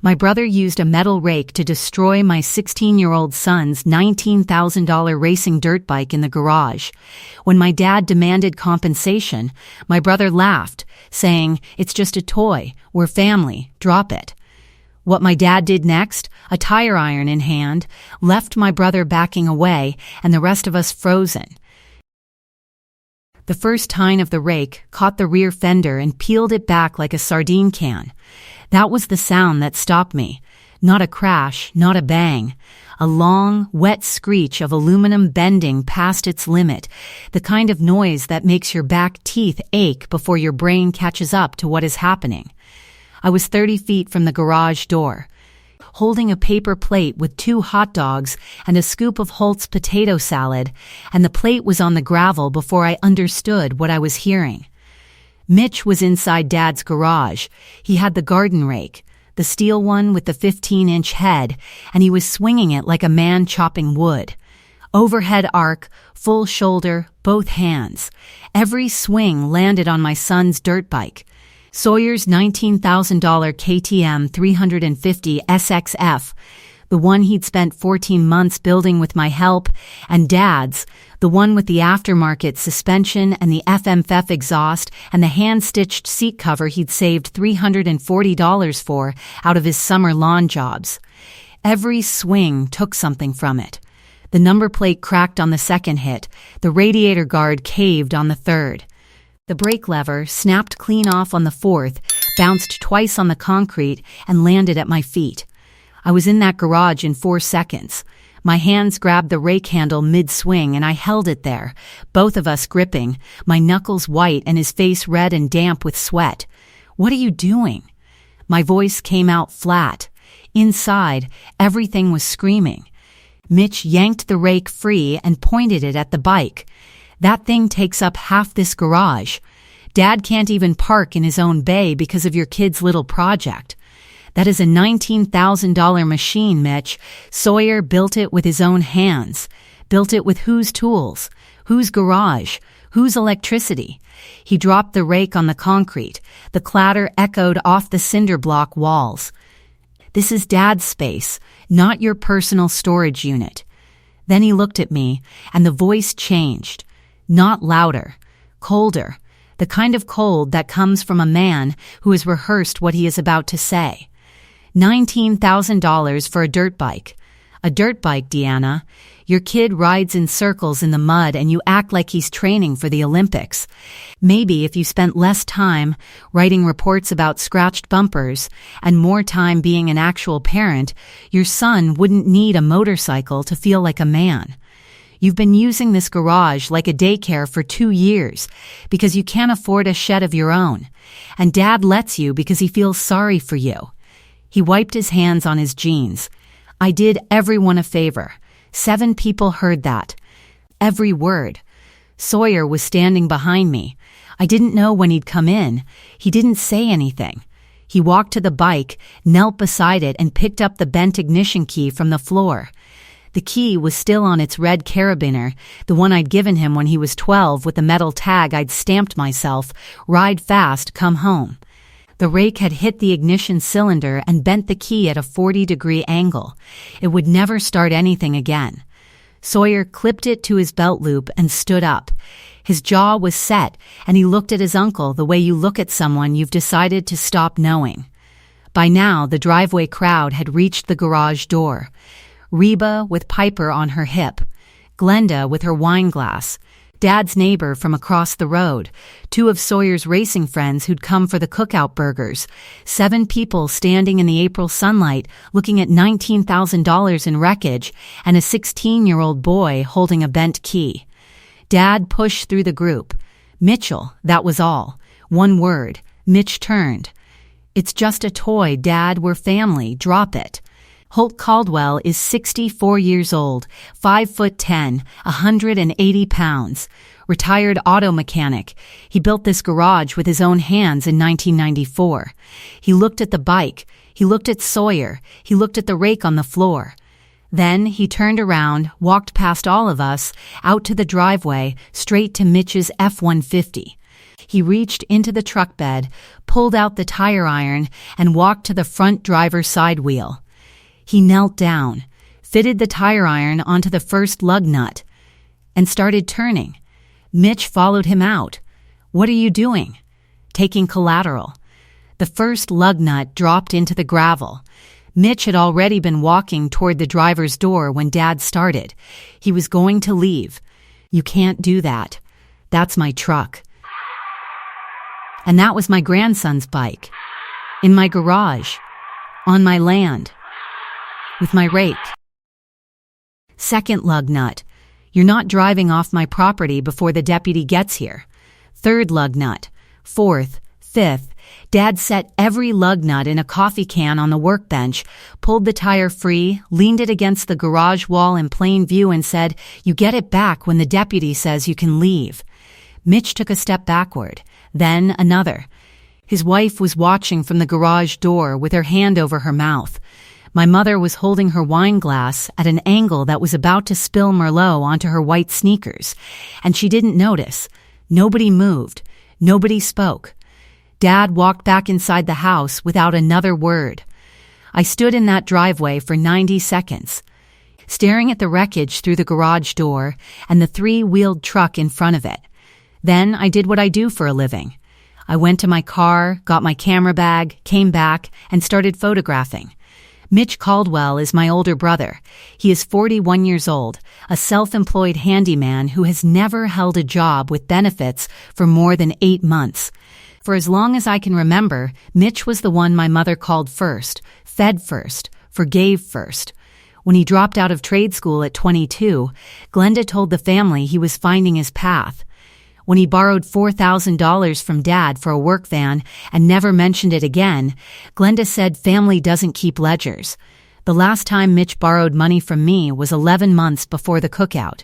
My brother used a metal rake to destroy my 16-year-old son's $19,000 racing dirt bike in the garage. When my dad demanded compensation, my brother laughed, saying, "It's just a toy. We're family. Drop it." What my dad did next, a tire iron in hand, left my brother backing away and the rest of us frozen. The first tine of the rake caught the rear fender and peeled it back like a sardine can. That was the sound that stopped me. Not a crash, not a bang. A long, wet screech of aluminum bending past its limit, the kind of noise that makes your back teeth ache before your brain catches up to what is happening. I was 30 feet from the garage door, holding a paper plate with 2 hot dogs and a scoop of Holt's potato salad, and the plate was on the gravel before I understood what I was hearing. Mitch was inside Dad's garage. He had the garden rake, the steel one with the 15-inch head, and he was swinging it like a man chopping wood. Overhead arc, full shoulder, both hands. Every swing landed on my son's dirt bike. Sawyer's $19,000 KTM 350 SXF, the one he'd spent 14 months building with my help, and Dad's, the one with the aftermarket suspension and the FMFF exhaust and the hand-stitched seat cover he'd saved $340 for out of his summer lawn jobs. Every swing took something from it. The number plate cracked on the second hit, the radiator guard caved on the third. The brake lever snapped clean off on the fourth, bounced twice on the concrete, and landed at my feet. I was in that garage in 4 seconds. My hands grabbed the rake handle mid-swing and I held it there, both of us gripping, my knuckles white and his face red and damp with sweat. "What are you doing?" My voice came out flat. Inside, everything was screaming. Mitch yanked the rake free and pointed it at the bike. "That thing takes up half this garage. Dad can't even park in his own bay because of your kid's little project. That is a $19,000 machine, Mitch. Sawyer built it with his own hands. Built it with whose tools? Whose garage? Whose electricity?" He dropped the rake on the concrete. The clatter echoed off the cinder block walls. "This is Dad's space, not your personal storage unit." Then he looked at me, and the voice changed. Not louder, colder, the kind of cold that comes from a man who has rehearsed what he is about to say. $19,000 for a dirt bike. A dirt bike, Deanna. Your kid rides in circles in the mud and you act like he's training for the Olympics. Maybe if you spent less time writing reports about scratched bumpers and more time being an actual parent, your son wouldn't need a motorcycle to feel like a man. You've been using this garage like a daycare for 2 years because you can't afford a shed of your own. And Dad lets you because he feels sorry for you. He wiped his hands on his jeans. I did everyone a favor. 7 people heard that. Every word. Sawyer was standing behind me. I didn't know when he'd come in. He didn't say anything. He walked to the bike, knelt beside it, and picked up the bent ignition key from the floor. The key was still on its red carabiner, the one I'd given him when he was 12 with the metal tag I'd stamped myself, "Ride fast, come home." The rake had hit the ignition cylinder and bent the key at a 40-degree angle. It would never start anything again. Sawyer clipped it to his belt loop and stood up. His jaw was set, and he looked at his uncle the way you look at someone you've decided to stop knowing. By now, the driveway crowd had reached the garage door. Reba with Piper on her hip. Glenda with her wine glass. Dad's neighbor from across the road, 2 of Sawyer's racing friends who'd come for the cookout burgers, 7 people standing in the April sunlight looking at $19,000 in wreckage, and a 16-year-old boy holding a bent key. Dad pushed through the group. "Mitchell," that was all. One word. Mitch turned. "It's just a toy, Dad, we're family, drop it." Holt Caldwell is 64 years old, 5'10", 180 pounds. Retired auto mechanic. He built this garage with his own hands in 1994. He looked at the bike. He looked at Sawyer. He looked at the rake on the floor. Then he turned around, walked past all of us, out to the driveway, straight to Mitch's F-150. He reached into the truck bed, pulled out the tire iron, and walked to the front driver's side wheel. He knelt down, fitted the tire iron onto the first lug nut, and started turning. Mitch followed him out. "What are you doing?" "Taking collateral." The first lug nut dropped into the gravel. Mitch had already been walking toward the driver's door when Dad started. He was going to leave. "You can't do that. That's my truck." And that was my grandson's bike. In my garage. On my land. With my rake. Second lug nut. "You're not driving off my property before the deputy gets here." Third lug nut. Fourth. Fifth. Dad set every lug nut in a coffee can on the workbench, pulled the tire free, leaned it against the garage wall in plain view and said, "You get it back when the deputy says you can leave." Mitch took a step backward, then another. His wife was watching from the garage door with her hand over her mouth. My mother was holding her wine glass at an angle that was about to spill Merlot onto her white sneakers, and she didn't notice. Nobody moved. Nobody spoke. Dad walked back inside the house without another word. I stood in that driveway for 90 seconds, staring at the wreckage through the garage door and the three-wheeled truck in front of it. Then I did what I do for a living. I went to my car, got my camera bag, came back, and started photographing. Mitch Caldwell is my older brother. He is 41 years old, a self-employed handyman who has never held a job with benefits for more than 8 months. For as long as I can remember, Mitch was the one my mother called first, fed first, forgave first. When he dropped out of trade school at 22, Glenda told the family he was finding his path. When he borrowed $4,000 from Dad for a work van and never mentioned it again, Glenda said family doesn't keep ledgers. The last time Mitch borrowed money from me was 11 months before the cookout.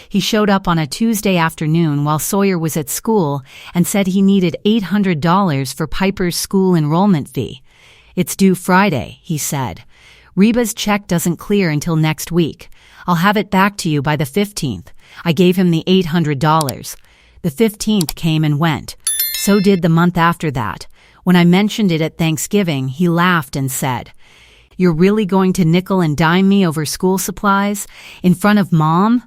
He showed up on a Tuesday afternoon while Sawyer was at school and said he needed $800 for Piper's school enrollment fee. "It's due Friday," he said. "Reba's check doesn't clear until next week. I'll have it back to you by the 15th. I gave him the $800. The 15th came and went. So did the month after that. When I mentioned it at Thanksgiving, he laughed and said, "You're really going to nickel and dime me over school supplies? In front of Mom?"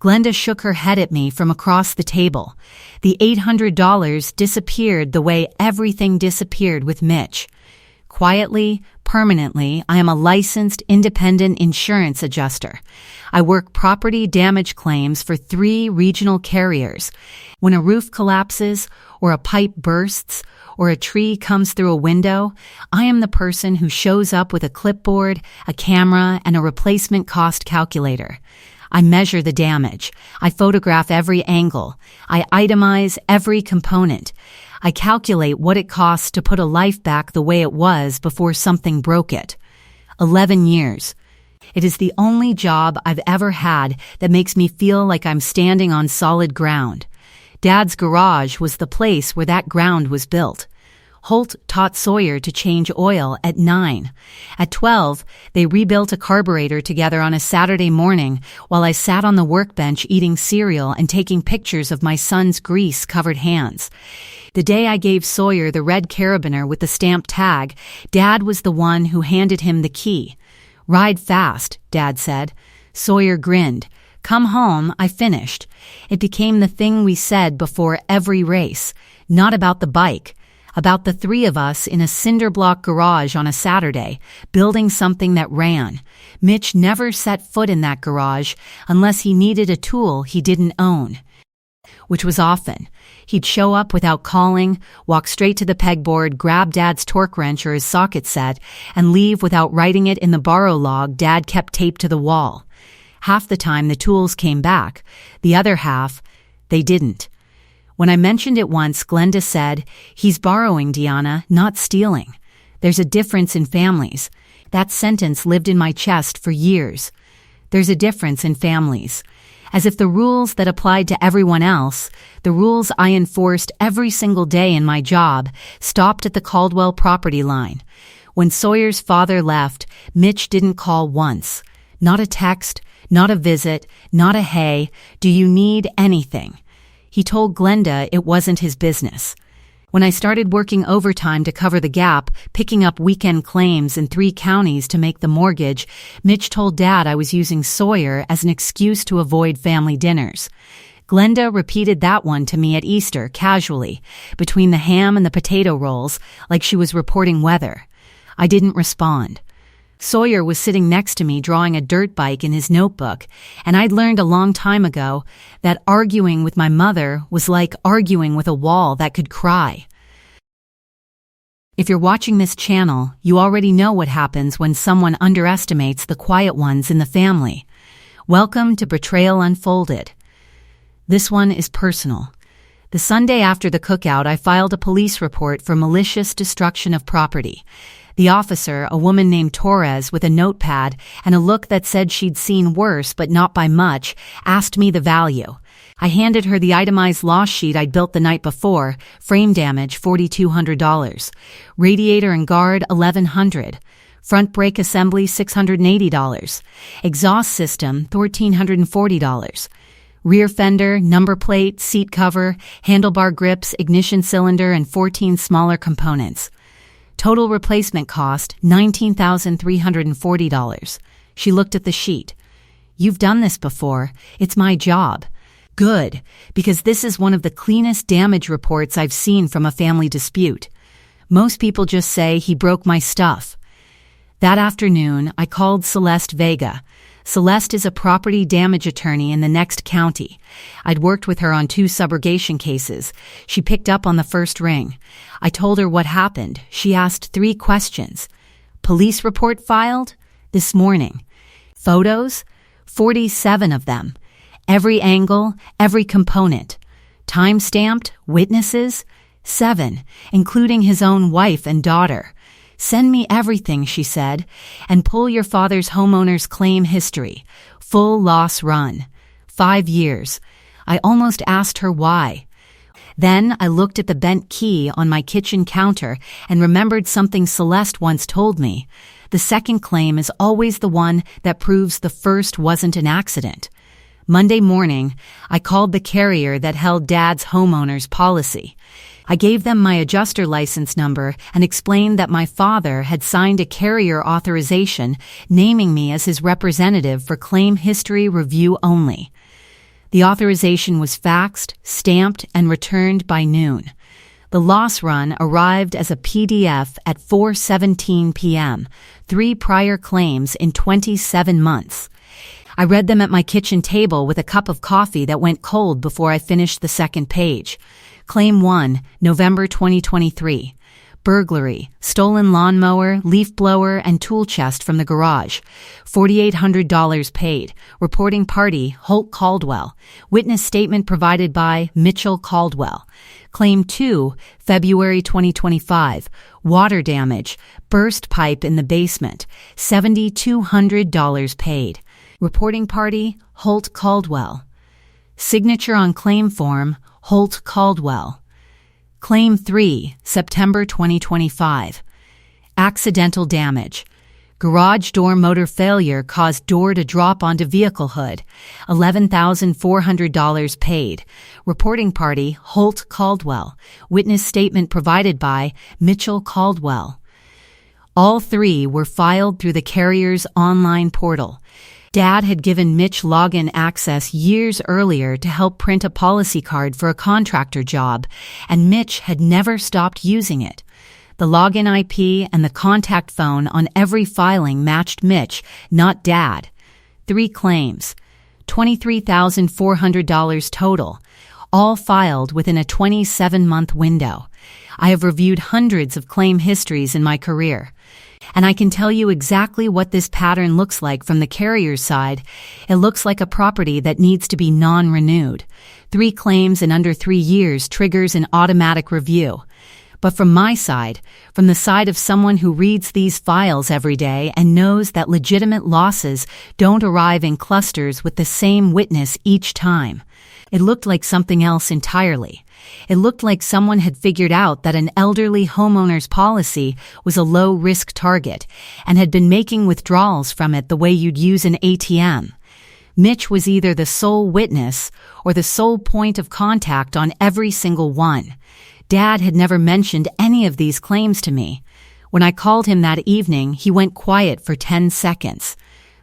Glenda shook her head at me from across the table. The $800 disappeared the way everything disappeared with Mitch. Quietly, permanently, I am a licensed independent insurance adjuster. I work property damage claims for 3 regional carriers. When a roof collapses, or a pipe bursts, or a tree comes through a window, I am the person who shows up with a clipboard, a camera, and a replacement cost calculator. I measure the damage. I photograph every angle. I itemize every component. I calculate what it costs to put a life back the way it was before something broke it. 11 years. It is the only job I've ever had that makes me feel like I'm standing on solid ground. Dad's garage was the place where that ground was built. Holt taught Sawyer to change oil at 9. At 12, they rebuilt a carburetor together on a Saturday morning while I sat on the workbench eating cereal and taking pictures of my son's grease-covered hands. The day I gave Sawyer the red carabiner with the stamped tag, Dad was the one who handed him the key. "Ride fast," Dad said. Sawyer grinned. "Come home, I finished." It became the thing we said before every race, not about the bike. About the 3 of us in a cinder-block garage on a Saturday, building something that ran. Mitch never set foot in that garage unless he needed a tool he didn't own. Which was often. He'd show up without calling, walk straight to the pegboard, grab Dad's torque wrench or his socket set, and leave without writing it in the borrow log Dad kept taped to the wall. Half the time the tools came back. The other half, they didn't. When I mentioned it once, Glenda said, "He's borrowing, Deanna, not stealing. There's a difference in families." That sentence lived in my chest for years. There's a difference in families. As if the rules that applied to everyone else, the rules I enforced every single day in my job, stopped at the Caldwell property line. When Sawyer's father left, Mitch didn't call once. Not a text, not a visit, not a "Hey, do you need anything?" He told Glenda it wasn't his business. When I started working overtime to cover the gap, picking up weekend claims in 3 counties to make the mortgage, Mitch told Dad I was using Sawyer as an excuse to avoid family dinners. Glenda repeated that one to me at Easter, casually, between the ham and the potato rolls, like she was reporting weather. I didn't respond. Sawyer was sitting next to me drawing a dirt bike in his notebook, and I'd learned a long time ago that arguing with my mother was like arguing with a wall that could cry. If you're watching this channel, you already know what happens when someone underestimates the quiet ones in the family. Welcome to Betrayal Unfolded. This one is personal. The Sunday after the cookout, I filed a police report for malicious destruction of property. The officer, a woman named Torres with a notepad and a look that said she'd seen worse but not by much, asked me the value. I handed her the itemized loss sheet I'd built the night before. Frame damage, $4,200. Radiator and guard, $1,100. Front brake assembly, $680. Exhaust system, $1,340. Rear fender, number plate, seat cover, handlebar grips, ignition cylinder, and 14 smaller components. Total replacement cost, $19,340. She looked at the sheet. You've done this before. It's my job. Good, because this is one of the cleanest damage reports I've seen from a family dispute. Most people just say he broke my stuff. That afternoon, I called Celeste Vega. Celeste is a property damage attorney in the next county. I'd worked with her on 2 subrogation cases. She picked up on the first ring. I told her what happened. She asked 3 questions. Police report filed? This morning. Photos? 47 of them. Every angle, every component. Time-stamped? Witnesses? 7, including his own wife and daughter. Send me everything, she said, and pull your father's homeowner's claim history. Full loss run. 5 years. I almost asked her why. Then I looked at the bent key on my kitchen counter and remembered something Celeste once told me. The second claim is always the one that proves the first wasn't an accident. Monday morning, I called the carrier that held Dad's homeowner's policy. I gave them my adjuster license number and explained that my father had signed a carrier authorization naming me as his representative for claim history review only. The authorization was faxed, stamped, and returned by noon. The loss run arrived as a PDF at 4:17 p.m., 3 prior claims in 27 months. I read them at my kitchen table with a cup of coffee that went cold before I finished the second page. Claim 1, November 2023. Burglary, stolen lawnmower, leaf blower, and tool chest from the garage. $4,800 paid. Reporting party, Holt Caldwell. Witness statement provided by Mitchell Caldwell. Claim 2, February 2025. Water damage, burst pipe in the basement. $7,200 paid. Reporting party, Holt Caldwell. Signature on claim form, Holt Caldwell. Claim 3, September 2025. Accidental damage. Garage door motor failure caused door to drop onto vehicle hood. $11,400 paid. Reporting party, Holt Caldwell. Witness statement provided by Mitchell Caldwell. All 3 were filed through the carrier's online portal. Dad had given Mitch login access years earlier to help print a policy card for a contractor job, and Mitch had never stopped using it. The login IP and the contact phone on every filing matched Mitch, not Dad. 3 claims. $23,400 total. All filed within a 27-month window. I have reviewed hundreds of claim histories in my career. And I can tell you exactly what this pattern looks like from the carrier's side. It looks like a property that needs to be non-renewed. 3 claims in under 3 years triggers an automatic review. But from my side, from the side of someone who reads these files every day and knows that legitimate losses don't arrive in clusters with the same witness each time, it looked like something else entirely. It looked like someone had figured out that an elderly homeowner's policy was a low-risk target and had been making withdrawals from it the way you'd use an ATM. Mitch was either the sole witness or the sole point of contact on every single one. Dad had never mentioned any of these claims to me. When I called him that evening, he went quiet for 10 seconds.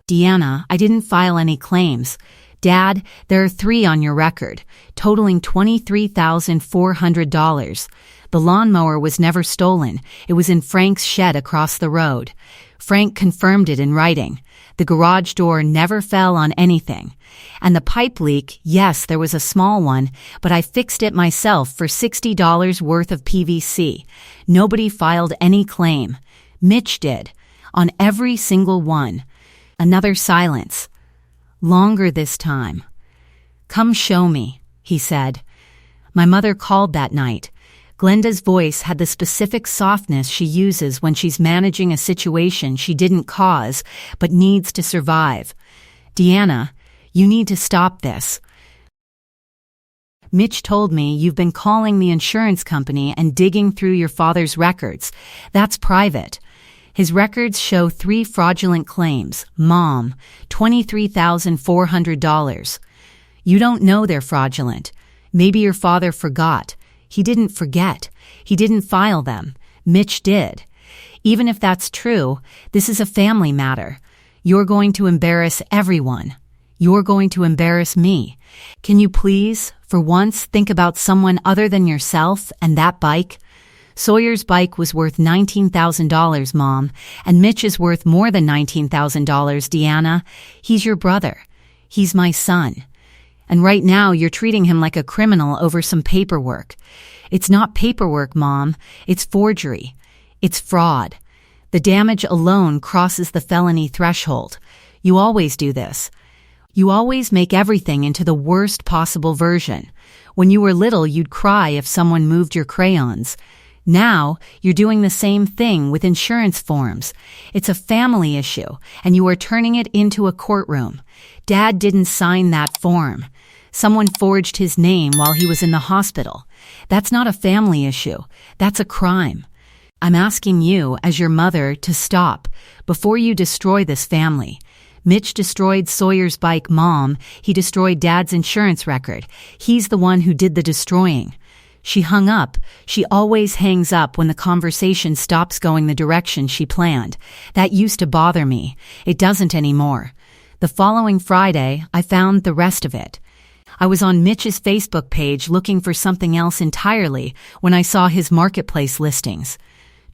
"Deanna, I didn't file any claims. Dad, there are 3 on your record, totaling $23,400. The lawnmower was never stolen. It was in Frank's shed across the road. Frank confirmed it in writing. The garage door never fell on anything. And the pipe leak, yes, there was a small one, but I fixed it myself for $60 worth of PVC. Nobody filed any claim. Mitch did. On every single one." Another silence. Longer this time. "Come show me," he said. My mother called that night. Glenda's voice had the specific softness she uses when she's managing a situation she didn't cause but needs to survive. "Deanna, you need to stop this. Mitch told me you've been calling the insurance company and digging through your father's records. That's private. His records show 3 fraudulent claims. Mom, $23,400. You don't know they're fraudulent. Maybe your father forgot. He didn't forget. He didn't file them. Mitch did. Even if that's true, this is a family matter. You're going to embarrass everyone. You're going to embarrass me. Can you please, for once, think about someone other than yourself and that bike? Sawyer's bike was worth $19,000, Mom, and Mitch is worth more than $19,000, Deanna. He's your brother. He's my son. And right now you're treating him like a criminal over some paperwork. It's not paperwork, Mom. It's forgery. It's fraud. The damage alone crosses the felony threshold. You always do this. You always make everything into the worst possible version. When you were little, you'd cry if someone moved your crayons. Now, you're doing the same thing with insurance forms. It's a family issue, and you are turning it into a courtroom. Dad didn't sign that form. Someone forged his name while he was in the hospital. That's not a family issue. That's a crime. I'm asking you, as your mother, to stop before you destroy this family. Mitch destroyed Sawyer's bike, Mom. He destroyed Dad's insurance record. He's the one who did the destroying. She hung up. She always hangs up when the conversation stops going the direction she planned. That used to bother me. It doesn't anymore. The following Friday, I found the rest of it. I was on Mitch's Facebook page looking for something else entirely when I saw his marketplace listings.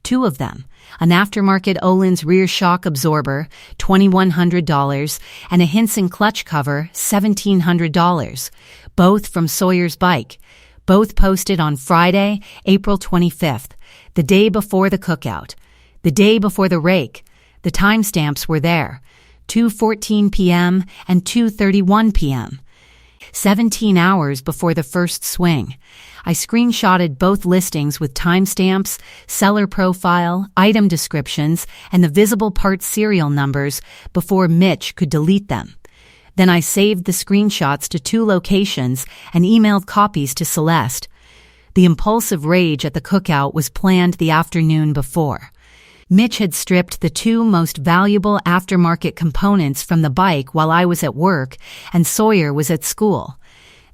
2 of them, an aftermarket Olin's rear shock absorber, $2,100, and a Hinson clutch cover, $1,700, both from Sawyer's bike. Both posted on Friday, April 25th, the day before the cookout, the day before the rake. The timestamps were there, 2:14 p.m. and 2:31 p.m. 17 hours before the first swing. I screenshotted both listings with timestamps, seller profile, item descriptions, and the visible part serial numbers before Mitch could delete them. Then I saved the screenshots to 2 locations and emailed copies to Celeste. The impulsive rage at the cookout was planned the afternoon before. Mitch had stripped the 2 most valuable aftermarket components from the bike while I was at work and Sawyer was at school.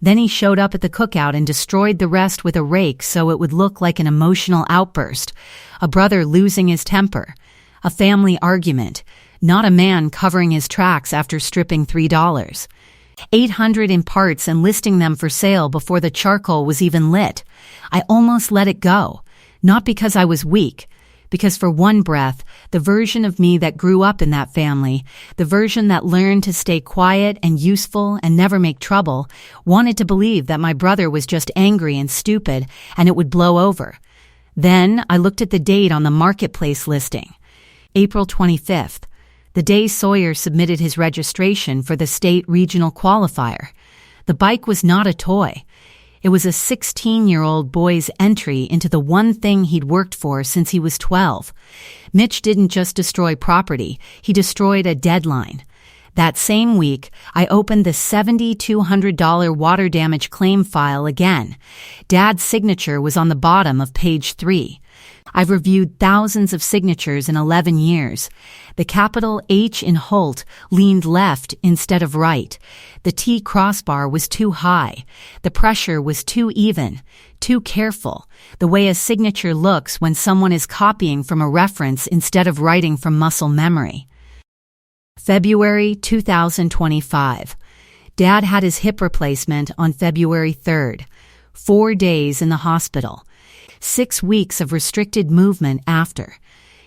Then he showed up at the cookout and destroyed the rest with a rake so it would look like an emotional outburst, a brother losing his temper, a family argument, not a man covering his tracks after stripping $3. 800 in parts and listing them for sale before the charcoal was even lit. I almost let it go, not because I was weak, because for one breath, the version of me that grew up in that family, the version that learned to stay quiet and useful and never make trouble, wanted to believe that my brother was just angry and stupid and it would blow over. Then I looked at the date on the marketplace listing, April 25th, the day Sawyer submitted his registration for the state regional qualifier. The bike was not a toy. It was a 16-year-old boy's entry into the one thing he'd worked for since he was 12. Mitch didn't just destroy property, he destroyed a deadline. That same week, I opened the $7,200 water damage claim file again. Dad's signature was on the bottom of page 3. I've reviewed thousands of signatures in 11 years. The capital H in Holt leaned left instead of right. The T crossbar was too high. The pressure was too even, too careful, the way a signature looks when someone is copying from a reference instead of writing from muscle memory. February 2025. Dad had his hip replacement on February 3rd. 4 days in the hospital. 6 weeks of restricted movement after.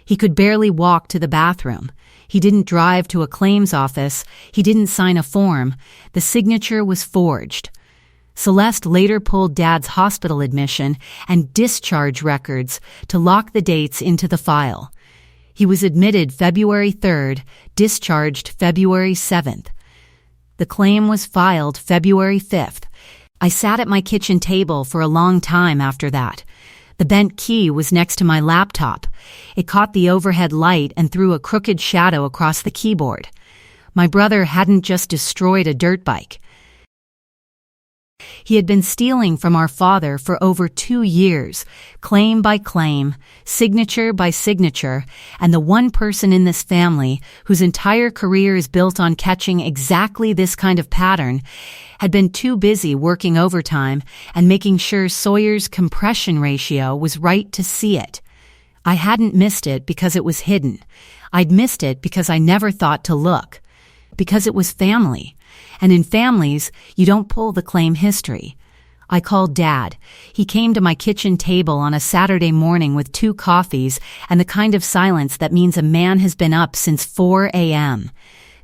He could barely walk to the bathroom. He didn't drive to a claims office. He didn't sign a form. The signature was forged. Celeste later pulled Dad's hospital admission and discharge records to lock the dates into the file. He was admitted February 3rd, discharged February 7th. The claim was filed February 5th. I sat at my kitchen table for a long time after that. The bent key was next to my laptop. It caught the overhead light and threw a crooked shadow across the keyboard. My brother hadn't just destroyed a dirt bike. He had been stealing from our father for over 2 years, claim by claim, signature by signature, and the one person in this family whose entire career is built on catching exactly this kind of pattern had been too busy working overtime and making sure Sawyer's compression ratio was right to see it. I hadn't missed it because it was hidden. I'd missed it because I never thought to look. Because it was family. And in families, you don't pull the claim history. I called Dad. He came to my kitchen table on a Saturday morning with 2 coffees and the kind of silence that means a man has been up since 4 a.m.,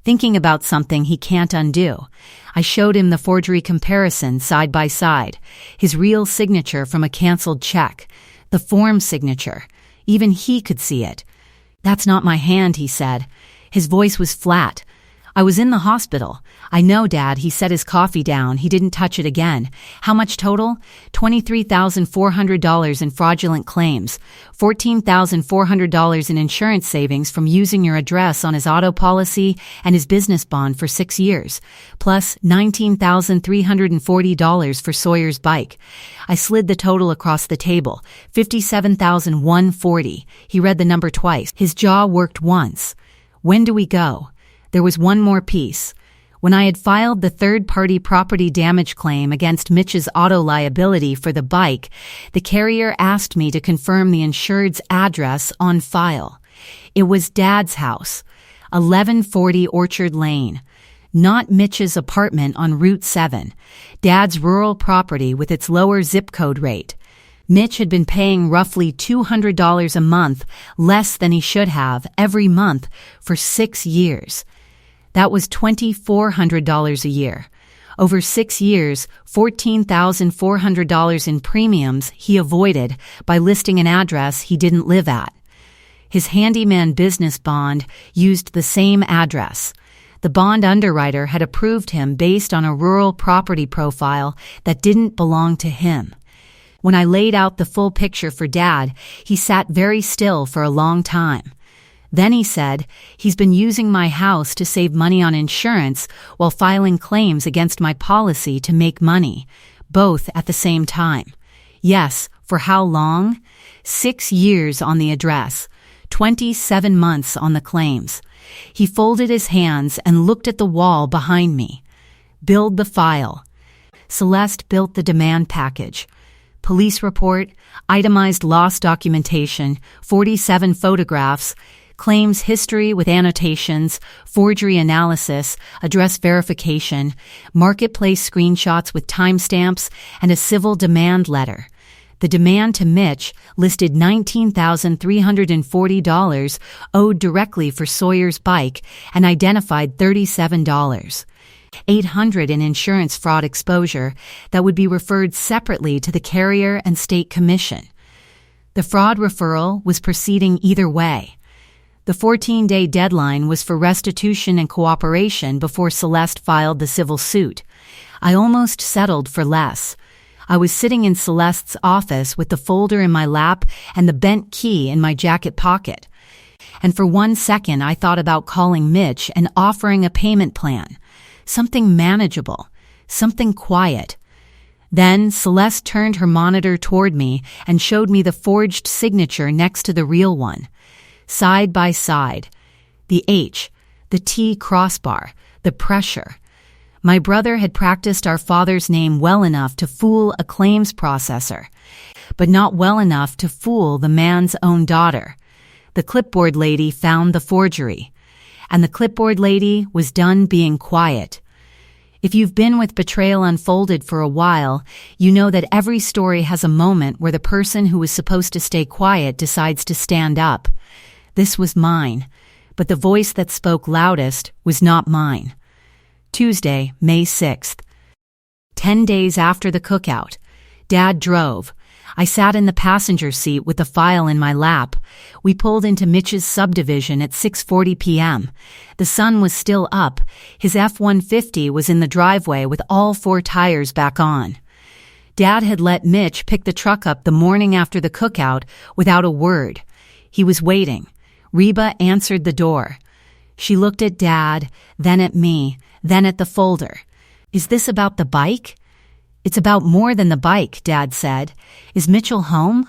thinking about something he can't undo. I showed him the forgery comparison side by side, his real signature from a canceled check, the form signature. Even he could see it. "That's not my hand," he said. His voice was flat. "I was in the hospital." "I know, Dad." He set his coffee down. He didn't touch it again. "How much total?" $23,400 in fraudulent claims, $14,400 in insurance savings from using your address on his auto policy and his business bond for 6 years, plus $19,340 for Sawyer's bike. I slid the total across the table, $57,140. He read the number twice. His jaw worked once. "When do we go?" There was one more piece. When I had filed the third-party property damage claim against Mitch's auto liability for the bike, the carrier asked me to confirm the insured's address on file. It was Dad's house, 1140 Orchard Lane, not Mitch's apartment on Route 7, Dad's rural property with its lower zip code rate. Mitch had been paying roughly $200 a month, less than he should have, every month for 6 years. That was $2,400 a year. Over 6 years, $14,400 in premiums he avoided by listing an address he didn't live at. His handyman business bond used the same address. The bond underwriter had approved him based on a rural property profile that didn't belong to him. When I laid out the full picture for Dad, he sat very still for a long time. Then he said, "He's been using my house to save money on insurance while filing claims against my policy to make money, both at the same time." Yes, for how long? 6 years on the address, 27 months on the claims. He folded his hands and looked at the wall behind me. Build the file. Celeste built the demand package. Police report, itemized loss documentation, 47 photographs, claims history with annotations, forgery analysis, address verification, marketplace screenshots with timestamps, and a civil demand letter. The demand to Mitch listed $19,340 owed directly for Sawyer's bike and identified $37. $800 in insurance fraud exposure that would be referred separately to the carrier and state commission. The fraud referral was proceeding either way. The 14-day deadline was for restitution and cooperation before Celeste filed the civil suit. I almost settled for less. I was sitting in Celeste's office with the folder in my lap and the bent key in my jacket pocket. And for 1 second I thought about calling Mitch and offering a payment plan. Something manageable. Something quiet. Then Celeste turned her monitor toward me and showed me the forged signature next to the real one. Side by side. The H, the T crossbar, the pressure. My brother had practiced our father's name well enough to fool a claims processor, but not well enough to fool the man's own daughter. The clipboard lady found the forgery, and the clipboard lady was done being quiet. If you've been with Betrayal Unfolded for a while, you know that every story has a moment where the person who was supposed to stay quiet decides to stand up. This was mine, but the voice that spoke loudest was not mine. Tuesday, May 6th. 10 days after the cookout. Dad drove. I sat in the passenger seat with the file in my lap. We pulled into Mitch's subdivision at 6:40 p.m. The sun was still up. His F-150 was in the driveway with all 4 tires back on. Dad had let Mitch pick the truck up the morning after the cookout without a word. He was waiting. Reba answered the door. She looked at Dad, then at me, then at the folder. "Is this about the bike?" "It's about more than the bike," Dad said. "Is Mitchell home?"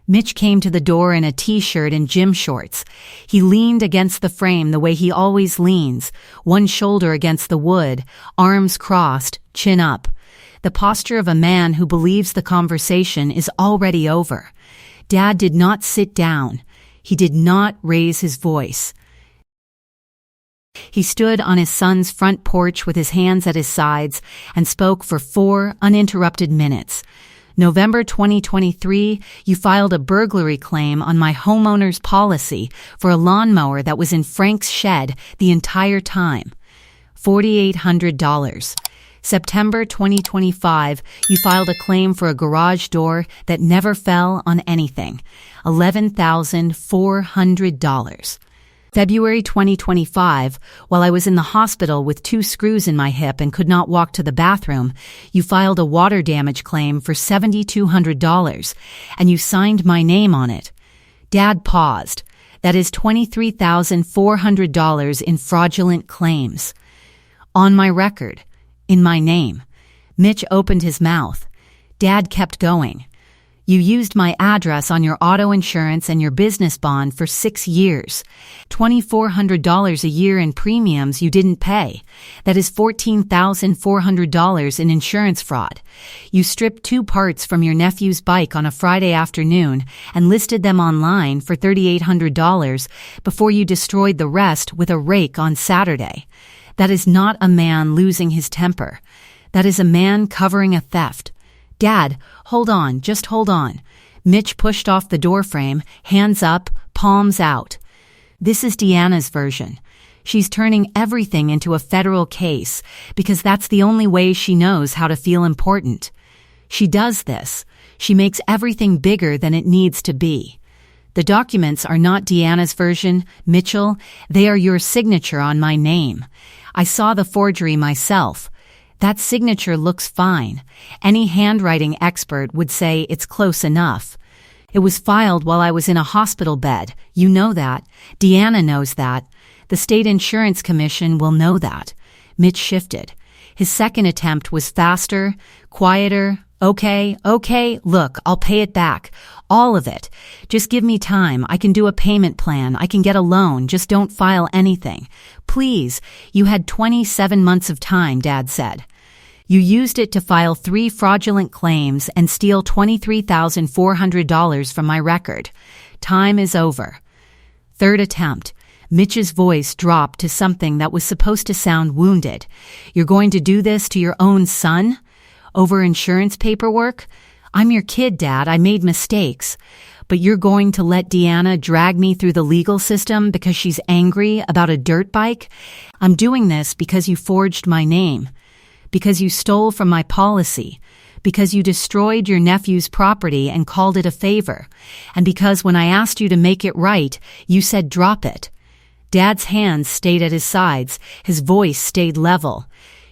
Mitch came to the door in a t-shirt and gym shorts. He leaned against the frame the way he always leans, one shoulder against the wood, arms crossed, chin up. The posture of a man who believes the conversation is already over. Dad did not sit down. He did not raise his voice. He stood on his son's front porch with his hands at his sides and spoke for 4 uninterrupted minutes. "November 2023, you filed a burglary claim on my homeowner's policy for a lawnmower that was in Frank's shed the entire time. $4,800. September 2025, you filed a claim for a garage door that never fell on anything. $11,400. February 2025, while I was in the hospital with 2 screws in my hip and could not walk to the bathroom, you filed a water damage claim for $7,200, and you signed my name on it." Dad paused. "That is $23,400 in fraudulent claims." "On my record. In my name." Mitch opened his mouth. Dad kept going. "You used my address on your auto insurance and your business bond for 6 years. $2,400 a year in premiums you didn't pay. That is $14,400 in insurance fraud. You stripped 2 parts from your nephew's bike on a Friday afternoon and listed them online for $3,800 before you destroyed the rest with a rake on Saturday. That is not a man losing his temper. That is a man covering a theft." "Dad, hold on, just hold on." Mitch pushed off the doorframe, hands up, palms out. "This is Deanna's version. She's turning everything into a federal case because that's the only way she knows how to feel important. She does this. She makes everything bigger than it needs to be. The documents are not Deanna's version, Mitchell. They are your signature on my name. I saw the forgery myself. That signature looks fine. Any handwriting expert would say it's close enough. It was filed while I was in a hospital bed. You know that. Deanna knows that. The State Insurance Commission will know that." Mitch shifted. His second attempt was faster, quieter. Okay, look, I'll pay it back. All of it. Just give me time. I can do a payment plan. I can get a loan. Just don't file anything. Please. You had 27 months of time, Dad said. You used it to file 3 fraudulent claims and steal $23,400 from my record. Time is over. Third attempt. Mitch's voice dropped to something that was supposed to sound wounded. "You're going to do this to your own son? Over insurance paperwork? I'm your kid, Dad. I made mistakes. But you're going to let Deanna drag me through the legal system because she's angry about a dirt bike? I'm doing this because you forged my name, because you stole from my policy, because you destroyed your nephew's property and called it a favor, and because when I asked you to make it right, you said drop it." Dad's hands stayed at his sides. His voice stayed level.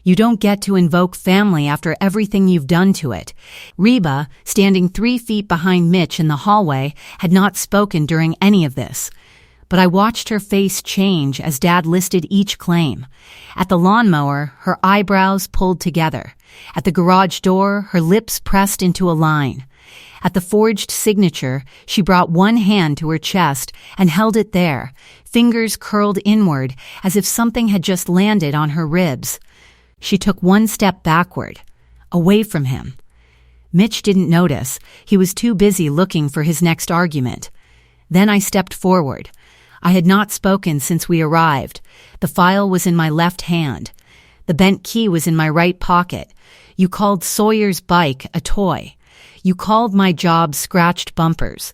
"You don't get to invoke family after everything you've done to it." Reba, standing 3 feet behind Mitch in the hallway, had not spoken during any of this. but I watched her face change as Dad listed each claim. At the lawnmower, her eyebrows pulled together. At the garage door, her lips pressed into a line. At the forged signature, she brought one hand to her chest and held it there, fingers curled inward as if something had just landed on her ribs. She took one step backward, away from him. Mitch didn't notice. He was too busy looking for his next argument. Then I stepped forward. I had not spoken since we arrived. The file was in my left hand. The bent key was in my right pocket. You called Sawyer's bike a toy. You called my job scratched bumpers.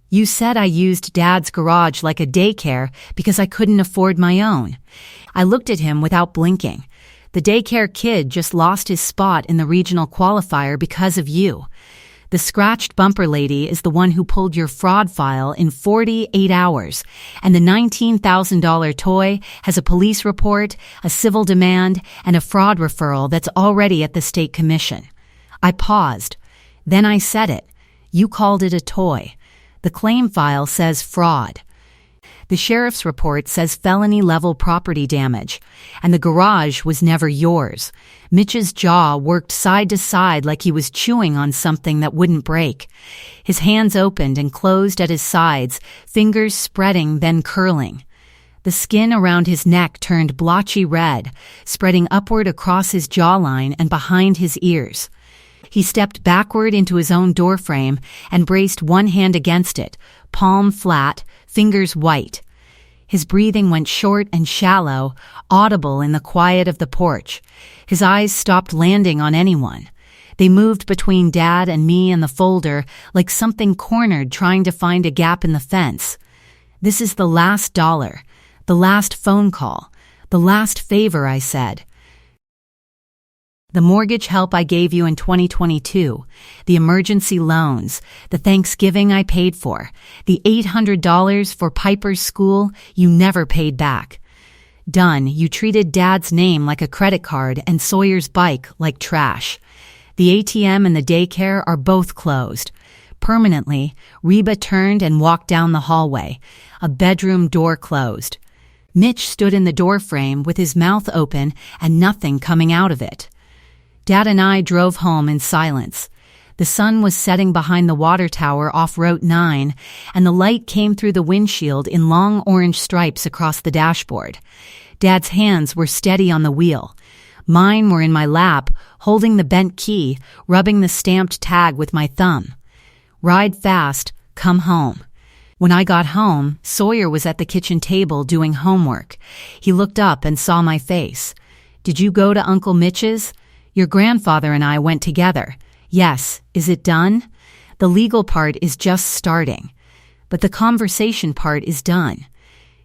You said I used Dad's garage like a daycare because I couldn't afford my own. I looked at him without blinking. The daycare kid just lost his spot in the regional qualifier because of you. The scratched bumper lady is the one who pulled your fraud file in 48 hours, and the $19,000 toy has a police report, a civil demand, and a fraud referral that's already at the state commission. I paused. Then I said it. You called it a toy. The claim file says fraud. The sheriff's report says felony-level property damage, and the garage was never yours. Mitch's jaw worked side to side like he was chewing on something that wouldn't break. His hands opened and closed at his sides, fingers spreading then curling. The skin around his neck turned blotchy red, spreading upward across his jawline and behind his ears. He stepped backward into his own doorframe and braced one hand against it, palm flat, fingers white. His breathing went short and shallow, audible in the quiet of the porch. His eyes stopped landing on anyone. They moved between Dad and me and the folder like something cornered trying to find a gap in the fence. This is the last dollar, the last phone call, the last favor, I said. The mortgage help I gave you in 2022, the emergency loans, the Thanksgiving I paid for, the $800 for Piper's school you never paid back. Done, you treated Dad's name like a credit card and Sawyer's bike like trash. The ATM and the daycare are both closed. Permanently, Reba turned and walked down the hallway, a bedroom door closed. Mitch stood in the doorframe with his mouth open and nothing coming out of it. Dad and I drove home in silence. The sun was setting behind the water tower off Route 9, and the light came through the windshield in long orange stripes across the dashboard. Dad's hands were steady on the wheel. Mine were in my lap, holding the bent key, rubbing the stamped tag with my thumb. Ride fast, come home. When I got home, Sawyer was at the kitchen table doing homework. He looked up and saw my face. "Did you go to Uncle Mitch's? Your grandfather and I went together." "Yes. Is it done?" "The legal part is just starting. But the conversation part is done."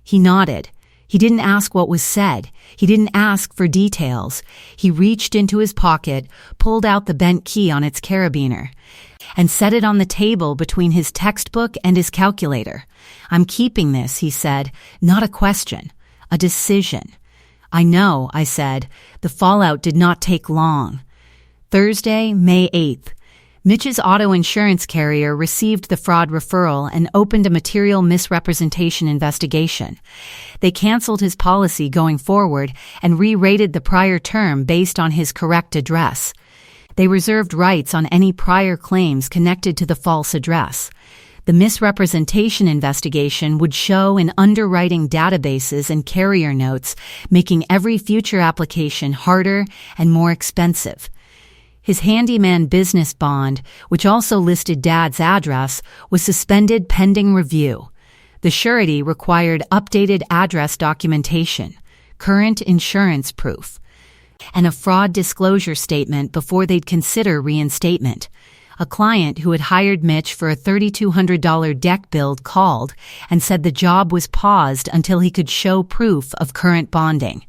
He nodded. He didn't ask what was said. He didn't ask for details. He reached into his pocket, pulled out the bent key on its carabiner, and set it on the table between his textbook and his calculator. "I'm keeping this," he said. "Not a question. A decision." "I know," I said. The fallout did not take long. Thursday, May 8th. Mitch's auto insurance carrier received the fraud referral and opened a material misrepresentation investigation. They canceled his policy going forward and re-rated the prior term based on his correct address. They reserved rights on any prior claims connected to the false address. The misrepresentation investigation would show in underwriting databases and carrier notes, making every future application harder and more expensive. His handyman business bond, which also listed Dad's address, was suspended pending review. The surety required updated address documentation, current insurance proof, and a fraud disclosure statement before they'd consider reinstatement. A client who had hired Mitch for a $3,200 deck build called and said the job was paused until he could show proof of current bonding.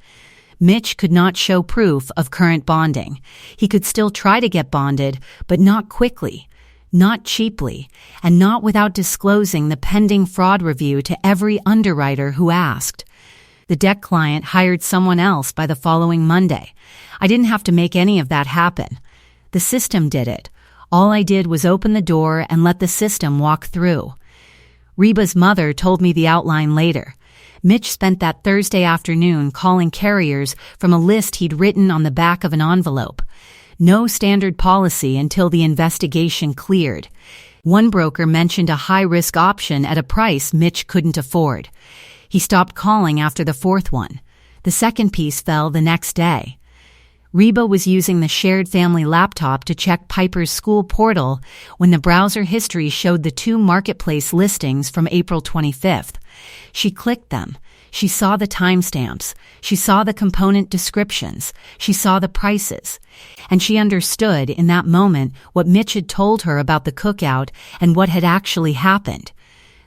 Mitch could not show proof of current bonding. He could still try to get bonded, but not quickly, not cheaply, and not without disclosing the pending fraud review to every underwriter who asked. The deck client hired someone else by the following Monday. I didn't have to make any of that happen. The system did it. All I did was open the door and let the system walk through. Reba's mother told me the outline later. Mitch spent that Thursday afternoon calling carriers from a list he'd written on the back of an envelope. No standard policy until the investigation cleared. One broker mentioned a high-risk option at a price Mitch couldn't afford. He stopped calling after the fourth one. The second piece fell the next day. Reba was using the shared family laptop to check Piper's school portal when the browser history showed the 2 marketplace listings from April 25th. She clicked them. She saw the timestamps. She saw the component descriptions. She saw the prices. And she understood in that moment what Mitch had told her about the cookout and what had actually happened.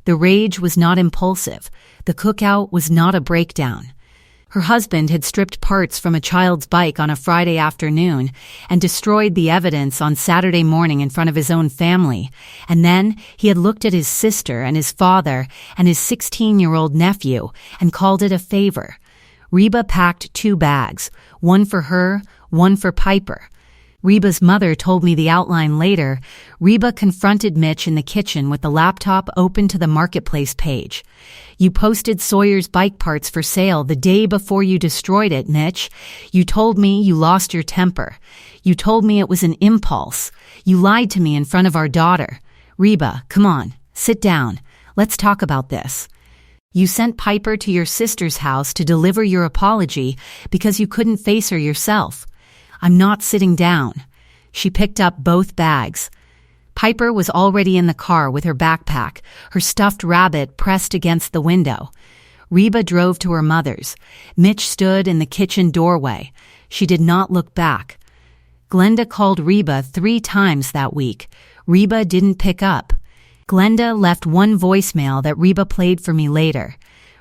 The rage was not impulsive. The cookout was not a breakdown. Her husband had stripped parts from a child's bike on a Friday afternoon and destroyed the evidence on Saturday morning in front of his own family. And then he had looked at his sister and his father and his 16-year-old nephew and called it a favor. Reba packed 2 bags, one for her, one for Piper. Reba's mother told me the outline later. Reba confronted Mitch in the kitchen with the laptop open to the marketplace page. "You posted Sawyer's bike parts for sale the day before you destroyed it, Mitch. You told me you lost your temper. You told me it was an impulse. You lied to me in front of our daughter. Reba, come on, sit down. Let's talk about this. You sent Piper to your sister's house to deliver your apology because you couldn't face her yourself. I'm not sitting down." She picked up both bags. Piper was already in the car with her backpack, her stuffed rabbit pressed against the window. Reba drove to her mother's. Mitch stood in the kitchen doorway. She did not look back. Glenda called Reba 3 times that week. Reba didn't pick up. Glenda left one voicemail that Reba played for me later.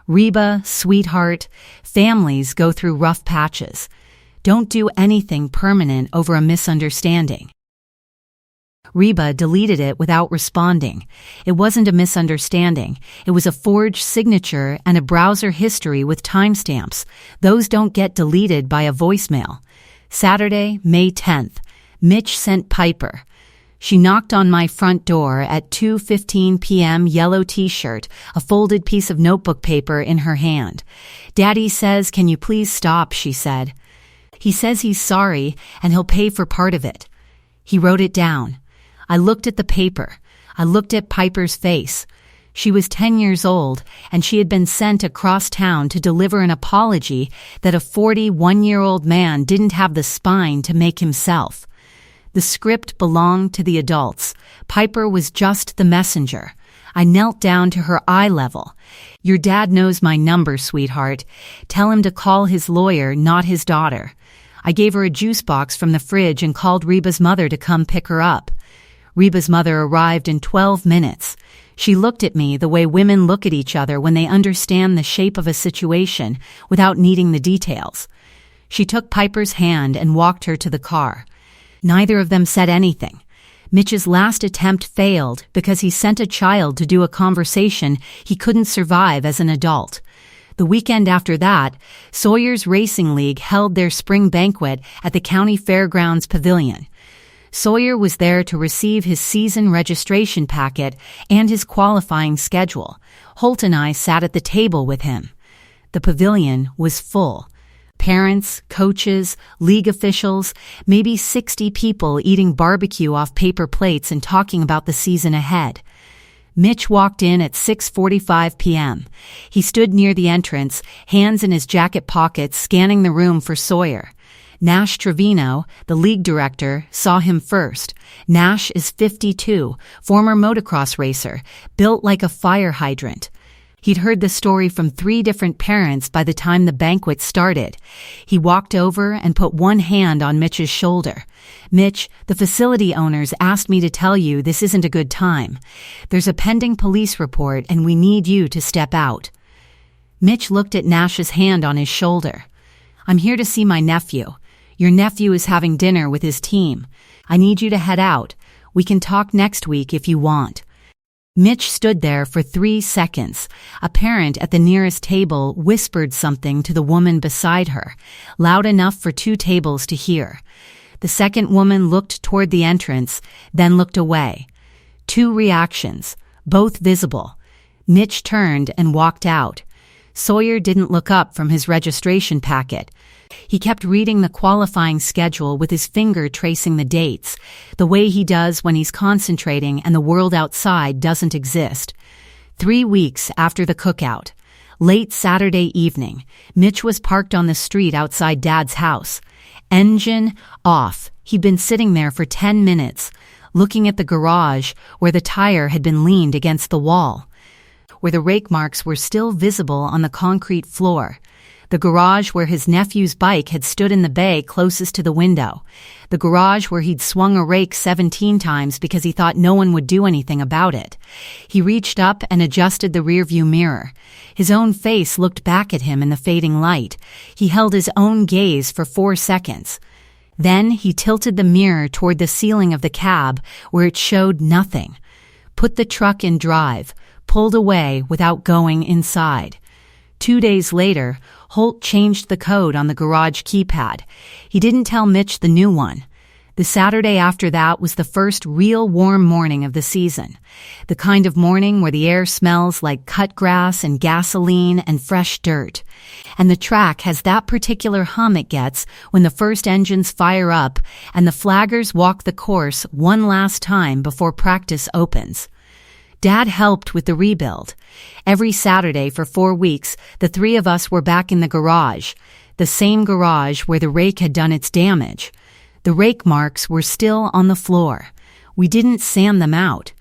"Reba, sweetheart, families go through rough patches. Don't do anything permanent over a misunderstanding." Reba deleted it without responding. It wasn't a misunderstanding. It was a forged signature and a browser history with timestamps. Those don't get deleted by a voicemail. Saturday, May 10th. Mitch sent Piper. She knocked on my front door at 2:15 p.m. Yellow t-shirt, a folded piece of notebook paper in her hand. "Daddy says, can you please stop?" she said. "He says he's sorry and he'll pay for part of it." He wrote it down. I looked at the paper. I looked at Piper's face. She was 10 years old, and she had been sent across town to deliver an apology that a 41-year-old man didn't have the spine to make himself. The script belonged to the adults. Piper was just the messenger. I knelt down to her eye level. "Your dad knows my number, sweetheart. Tell him to call his lawyer, not his daughter." I gave her a juice box from the fridge and called Reba's mother to come pick her up. Reba's mother arrived in 12 minutes. She looked at me the way women look at each other when they understand the shape of a situation without needing the details. She took Piper's hand and walked her to the car. Neither of them said anything. Mitch's last attempt failed because he sent a child to do a conversation he couldn't survive as an adult. The weekend after that, Sawyer's Racing League held their spring banquet at the County Fairgrounds Pavilion. Sawyer was there to receive his season registration packet and his qualifying schedule. Holt and I sat at the table with him. The pavilion was full. Parents, coaches, league officials, maybe 60 people eating barbecue off paper plates and talking about the season ahead. Mitch walked in at 6:45 p.m. He stood near the entrance, hands in his jacket pockets, scanning the room for Sawyer. Nash Trevino, the league director, saw him first. Nash is 52, former motocross racer, built like a fire hydrant. He'd heard the story from 3 different parents by the time the banquet started. He walked over and put one hand on Mitch's shoulder. "Mitch, the facility owners asked me to tell you this isn't a good time. There's a pending police report and we need you to step out." Mitch looked at Nash's hand on his shoulder. "I'm here to see my nephew. Your nephew is having dinner with his team. I need you to head out. We can talk next week if you want." Mitch stood there for 3 seconds. A parent at the nearest table whispered something to the woman beside her, loud enough for 2 tables to hear. The second woman looked toward the entrance, then looked away. 2 reactions, both visible. Mitch turned and walked out. Sawyer didn't look up from his registration packet. He kept reading the qualifying schedule with his finger tracing the dates, the way he does when he's concentrating and the world outside doesn't exist. 3 weeks after the cookout, late Saturday evening, Mitch was parked on the street outside Dad's house. Engine off. He'd been sitting there for 10 minutes, looking at the garage where the tire had been leaned against the wall, where the rake marks were still visible on the concrete floor. The garage where his nephew's bike had stood in the bay closest to the window. The garage where he'd swung a rake 17 times because he thought no one would do anything about it. He reached up and adjusted the rearview mirror. His own face looked back at him in the fading light. He held his own gaze for 4 seconds. Then he tilted the mirror toward the ceiling of the cab where it showed nothing. Put the truck in drive, pulled away without going inside. 2 days later, Holt changed the code on the garage keypad. He didn't tell Mitch the new one. The Saturday after that was the first real warm morning of the season. The kind of morning where the air smells like cut grass and gasoline and fresh dirt. And the track has that particular hum it gets when the first engines fire up and the flaggers walk the course one last time before practice opens. Dad helped with the rebuild. Every Saturday for 4 weeks, the 3 of us were back in the garage, the same garage where the rake had done its damage. The rake marks were still on the floor. We didn't sand them out.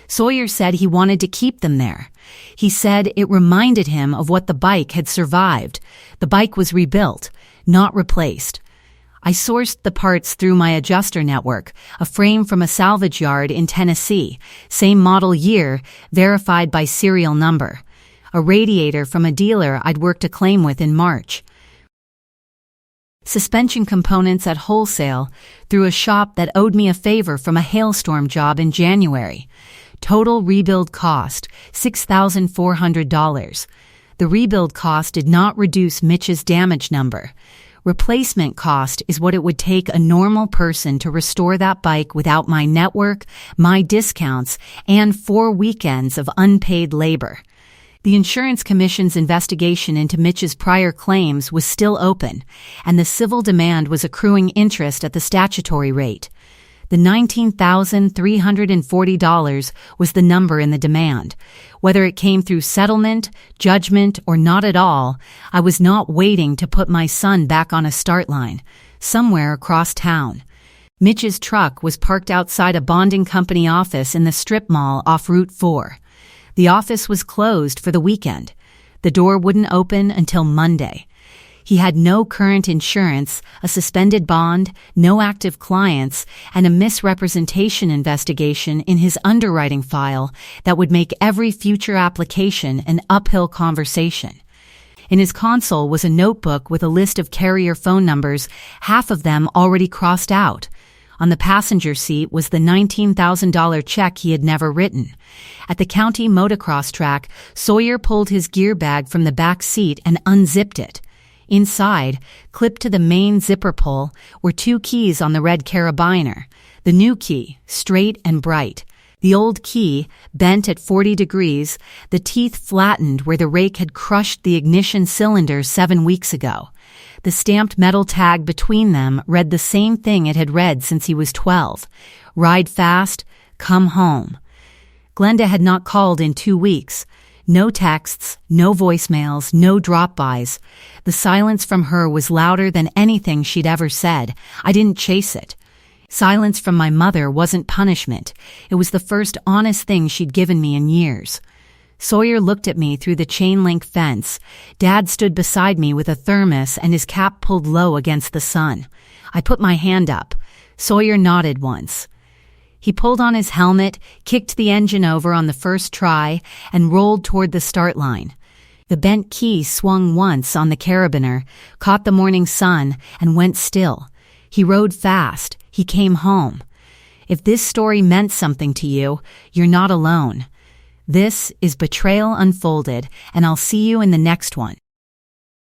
Sawyer said he wanted to keep them there. He said it reminded him of what the bike had survived. The bike was rebuilt, not replaced. I sourced the parts through my adjuster network, a frame from a salvage yard in Tennessee, same model year, verified by serial number. A radiator from a dealer I'd worked a claim with in March. Suspension components at wholesale through a shop that owed me a favor from a hailstorm job in January. Total rebuild cost, $6,400. The rebuild cost did not reduce Mitch's damage number. Replacement cost is what it would take a normal person to restore that bike without my network, my discounts, and 4 weekends of unpaid labor. The insurance commission's investigation into Mitch's prior claims was still open, and the civil demand was accruing interest at the statutory rate. The $19,340 was the number in the demand. Whether it came through settlement, judgment, or not at all, I was not waiting to put my son back on a start line, somewhere across town. Mitch's truck was parked outside a bonding company office in the strip mall off Route 4. The office was closed for the weekend. The door wouldn't open until Monday. He had no current insurance, a suspended bond, no active clients, and a misrepresentation investigation in his underwriting file that would make every future application an uphill conversation. In his console was a notebook with a list of carrier phone numbers, half of them already crossed out. On the passenger seat was the $19,000 check he had never written. At the county motocross track, Sawyer pulled his gear bag from the back seat and unzipped it. Inside, clipped to the main zipper pull, were 2 keys on the red carabiner. The new key, straight and bright. The old key, bent at 40 degrees, the teeth flattened where the rake had crushed the ignition cylinder 7 weeks ago. The stamped metal tag between them read the same thing it had read since he was 12. Ride fast, come home. Glenda had not called in 2 weeks. No texts, no voicemails, no drop-bys. The silence from her was louder than anything she'd ever said. I didn't chase it. Silence from my mother wasn't punishment. It was the first honest thing she'd given me in years. Sawyer looked at me through the chain-link fence. Dad stood beside me with a thermos and his cap pulled low against the sun. I put my hand up. Sawyer nodded once. He pulled on his helmet, kicked the engine over on the first try, and rolled toward the start line. The bent key swung once on the carabiner, caught the morning sun, and went still. He rode fast. He came home. If this story meant something to you, you're not alone. This is Betrayal Unfolded, and I'll see you in the next one.